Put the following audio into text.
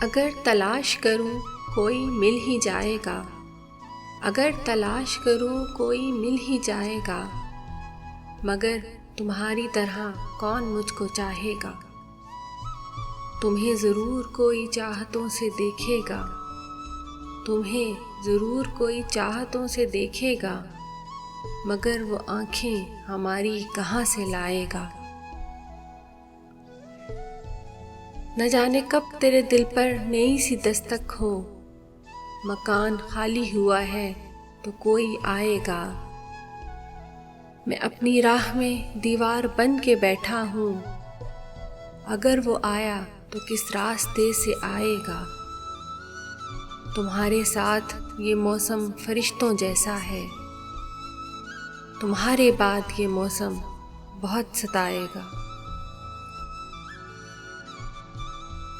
अगर तलाश करूं कोई मिल ही जाएगा, अगर तलाश करूं कोई मिल ही जाएगा, मगर तुम्हारी तरह कौन मुझको चाहेगा। तुम्हें ज़रूर कोई चाहतों से देखेगा, तुम्हें ज़रूर कोई चाहतों से देखेगा, मगर वो आँखें हमारी कहाँ से लाएगा। न जाने कब तेरे दिल पर नई सी दस्तक हो, मकान खाली हुआ है तो कोई आएगा। मैं अपनी राह में दीवार बन के बैठा हूँ, अगर वो आया तो किस रास्ते से आएगा। तुम्हारे साथ ये मौसम फरिश्तों जैसा है, तुम्हारे बाद ये मौसम बहुत सताएगा।